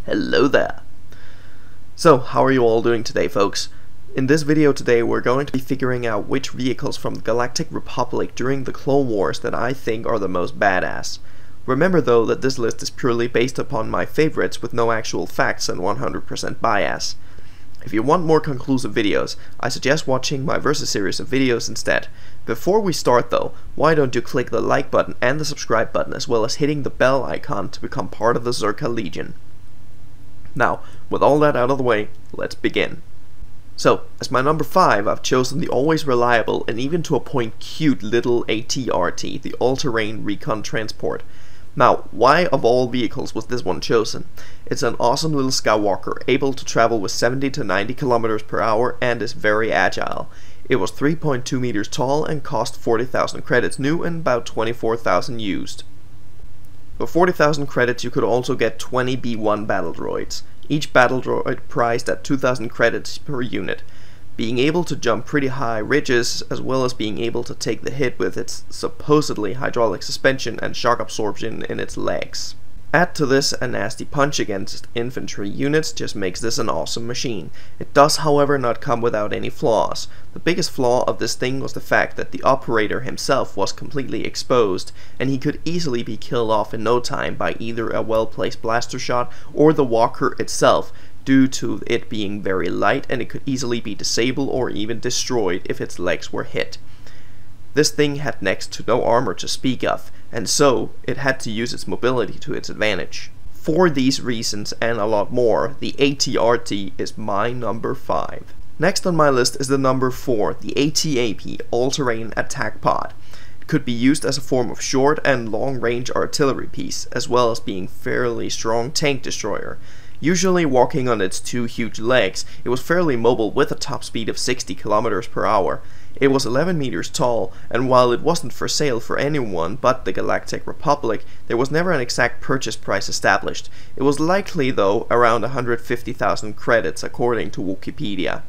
Hello there. So, how are you all doing today, folks? In this video today, we're going to be figuring out which vehicles from the Galactic Republic during the Clone Wars that I think are the most badass. Remember though that this list is purely based upon my favorites with no actual facts and 100% bias. If you want more conclusive videos, I suggest watching my Versus series of videos instead. Before we start though, why don't you click the like button and the subscribe button as well as hitting the bell icon to become part of the Zirkobi Legion. Now, with all that out of the way, let's begin. So, as my number 5, I've chosen the always reliable and even to a point cute little ATRT, the All-Terrain Recon Transport. Now, why of all vehicles was this one chosen? It's an awesome little skywalker, able to travel with 70 to 90 kilometers per hour and is very agile. It was 3.2 meters tall and cost 40,000 credits new and about 24,000 used. For 40,000 credits you could also get 20 B1 battle droids, each battle droid priced at 2,000 credits per unit, being able to jump pretty high ridges as well as being able to take the hit with its supposedly hydraulic suspension and shock absorption in its legs. Add to this a nasty punch against infantry units just makes this an awesome machine. It does however not come without any flaws. The biggest flaw of this thing was the fact that the operator himself was completely exposed and he could easily be killed off in no time by either a well-placed blaster shot or the walker itself due to it being very light and it could easily be disabled or even destroyed if its legs were hit. This thing had next to no armor to speak of, and so it had to use its mobility to its advantage. For these reasons and a lot more, the ATRT is my number 5. Next on my list is the number 4, the ATAP, All-Terrain Attack Pod. It could be used as a form of short and long-range artillery piece, as well as being fairly strong tank destroyer. Usually walking on its two huge legs, it was fairly mobile with a top speed of 60 kilometers per hour. It was 11 meters tall, and while it wasn't for sale for anyone but the Galactic Republic, there was never an exact purchase price established. It was likely, though, around 150,000 credits according to Wikipedia.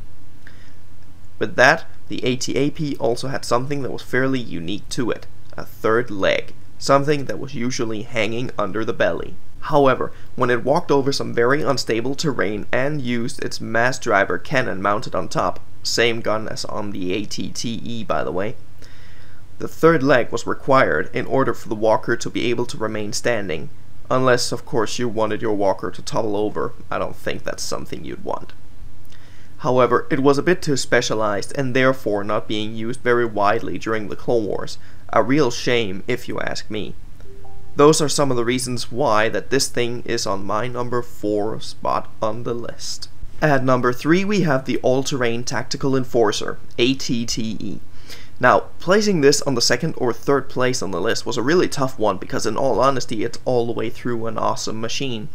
With that, the ATAP also had something that was fairly unique to it, a third leg, something that was usually hanging under the belly. However, when it walked over some very unstable terrain and used its mass driver cannon mounted on top, same gun as on the ATTE by the way, the third leg was required in order for the walker to be able to remain standing, unless of course you wanted your walker to topple over. I don't think that's something you'd want. However, it was a bit too specialized and therefore not being used very widely during the Clone Wars, a real shame if you ask me. Those are some of the reasons why that this thing is on my number 4 spot on the list. At number 3 we have the All-Terrain Tactical Enforcer, ATTE. Now, placing this on the second or third place on the list was a really tough one because in all honesty it's all the way through an awesome machine.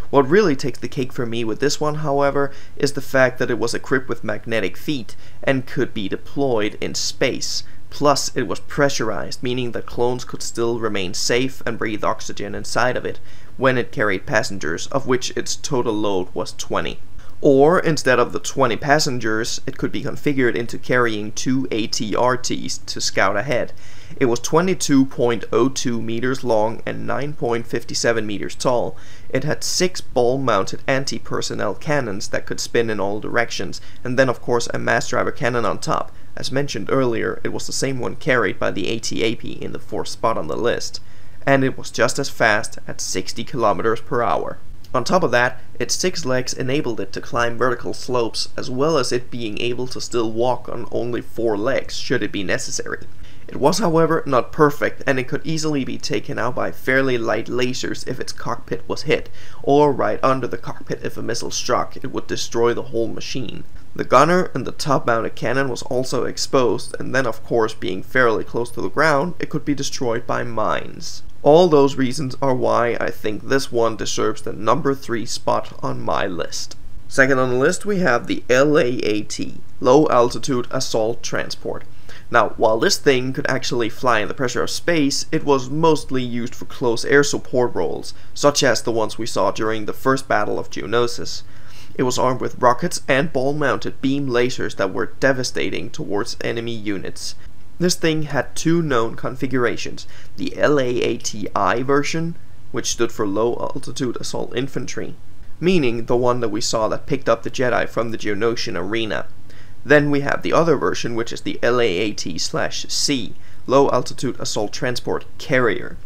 What really takes the cake for me with this one, however, is the fact that it was equipped with magnetic feet and could be deployed in space. Plus, it was pressurized, meaning that clones could still remain safe and breathe oxygen inside of it when it carried passengers, of which its total load was 20. Or, instead of the 20 passengers, it could be configured into carrying 2 ATRTs to scout ahead. It was 22.02 meters long and 9.57 meters tall. It had 6 ball-mounted anti-personnel cannons that could spin in all directions, and then of course a mass driver cannon on top. As mentioned earlier, it was the same one carried by the ATAP in the 4th spot on the list, and it was just as fast at 60 kilometers per hour. On top of that, its 6 legs enabled it to climb vertical slopes, as well as it being able to still walk on only 4 legs should it be necessary. It was however not perfect, and it could easily be taken out by fairly light lasers if its cockpit was hit, or right under the cockpit if a missile struck, it would destroy the whole machine. The gunner and the top-mounted cannon was also exposed, and then of course being fairly close to the ground, it could be destroyed by mines. All those reasons are why I think this one deserves the number 3 spot on my list. Second on the list we have the LAAT, Low Altitude Assault Transport. Now, while this thing could actually fly in the pressure of space, it was mostly used for close air support roles, such as the ones we saw during the first Battle of Geonosis. It was armed with rockets and ball-mounted beam lasers that were devastating towards enemy units. This thing had 2 known configurations, the LAATI version, which stood for Low Altitude Assault Infantry, meaning the one that we saw that picked up the Jedi from the Geonosian arena. Then we have the other version, which is the LAAT/C, Low Altitude Assault Transport Carrier.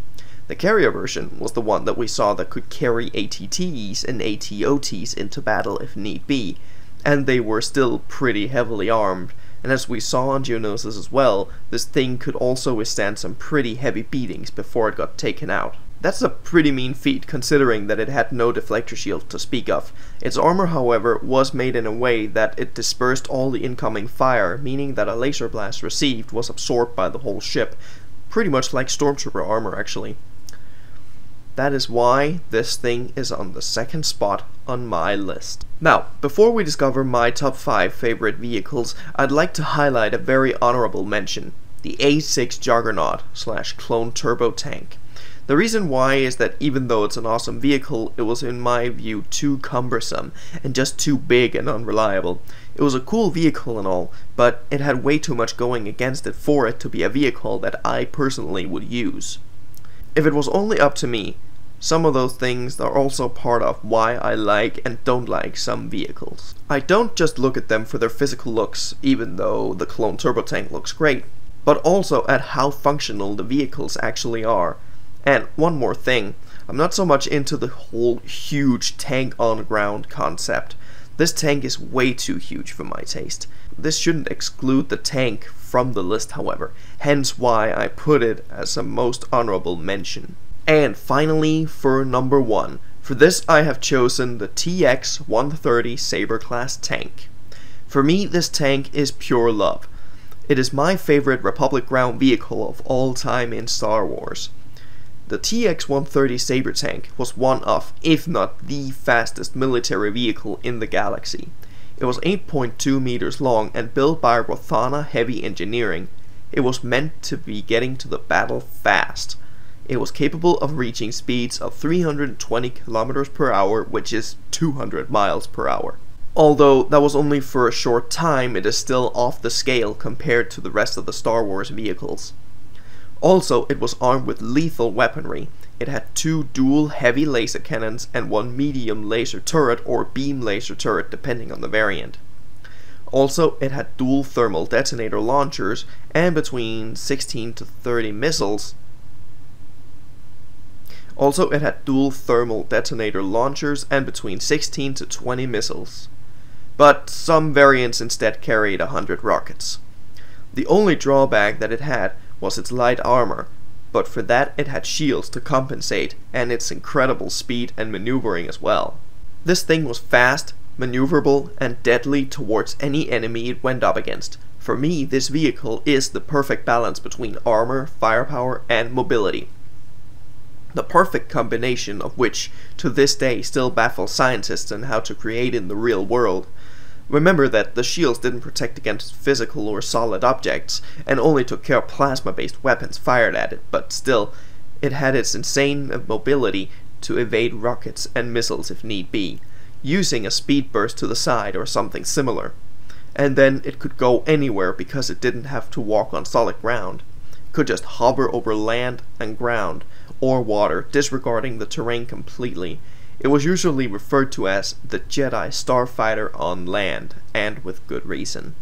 The carrier version was the one that we saw that could carry ATTs and ATOTs into battle if need be, and they were still pretty heavily armed, and as we saw on Geonosis as well, this thing could also withstand some pretty heavy beatings before it got taken out. That's a pretty mean feat considering that it had no deflector shield to speak of. Its armor, however, was made in a way that it dispersed all the incoming fire, meaning that a laser blast received was absorbed by the whole ship, pretty much like Stormtrooper armor actually. That is why this thing is on the second spot on my list. Now, before we discover my top 5 favorite vehicles, I'd like to highlight a very honorable mention, the A6 Juggernaut/Clone Turbo Tank. The reason why is that even though it's an awesome vehicle, it was in my view too cumbersome and just too big and unreliable. It was a cool vehicle and all, but it had way too much going against it for it to be a vehicle that I personally would use. If it was only up to me, some of those things are also part of why I like and don't like some vehicles. I don't just look at them for their physical looks, even though the Clone Turbo Tank looks great, but also at how functional the vehicles actually are. And one more thing, I'm not so much into the whole huge tank on ground concept. This tank is way too huge for my taste. This shouldn't exclude the tank from the list, however, hence why I put it as a most honorable mention. And finally, for number 1, for this I have chosen the TX-130 Saber class tank. For me, this tank is pure love. It is my favorite Republic ground vehicle of all time in Star Wars. The TX-130 Saber tank was one of, if not the fastest military vehicle in the galaxy. It was 8.2 meters long and built by Rothana Heavy Engineering. It was meant to be getting to the battle fast. It was capable of reaching speeds of 320 kilometers per hour, which is 200 miles per hour. Although that was only for a short time, it is still off the scale compared to the rest of the Star Wars vehicles. Also, it was armed with lethal weaponry. It had 2 dual heavy laser cannons and 1 medium laser turret or beam laser turret depending on the variant. Also, it had dual thermal detonator launchers and between 16 to 30 missiles. Also, it had dual thermal detonator launchers and between 16 to 20 missiles. But some variants instead carried 100 rockets. The only drawback that it had was its light armor, but for that it had shields to compensate and its incredible speed and maneuvering as well. This thing was fast, maneuverable, and deadly towards any enemy it went up against. For me, this vehicle is the perfect balance between armor, firepower, and mobility. The perfect combination of which to this day still baffles scientists on how to create in the real world. Remember that the shields didn't protect against physical or solid objects, and only took care of plasma-based weapons fired at it, but still, it had its insane mobility to evade rockets and missiles if need be, using a speed burst to the side or something similar. And then it could go anywhere because it didn't have to walk on solid ground. It could just hover over land and ground, or water, disregarding the terrain completely. It was usually referred to as the Jedi Starfighter on land, and with good reason.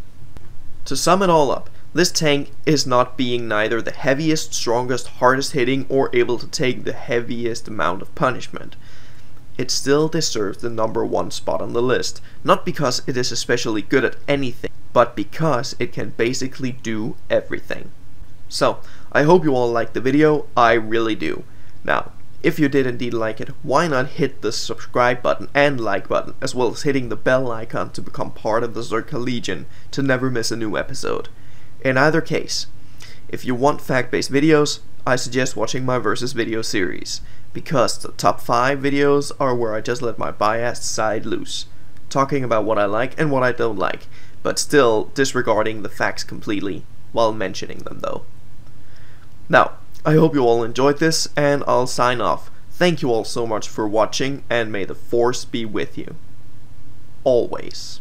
To sum it all up, this tank is not being neither the heaviest, strongest, hardest hitting, or able to take the heaviest amount of punishment. It still deserves the number 1 spot on the list, not because it is especially good at anything, but because it can basically do everything. So, I hope you all liked the video, I really do. Now, if you did indeed like it, why not hit the subscribe button and like button, as well as hitting the bell icon to become part of the Zirka Legion to never miss a new episode. In either case, if you want fact-based videos, I suggest watching my Versus video series, because the top 5 videos are where I just let my biased side loose, talking about what I like and what I don't like, but still disregarding the facts completely, while mentioning them though. Now, I hope you all enjoyed this, and I'll sign off. Thank you all so much for watching, and may the Force be with you. Always.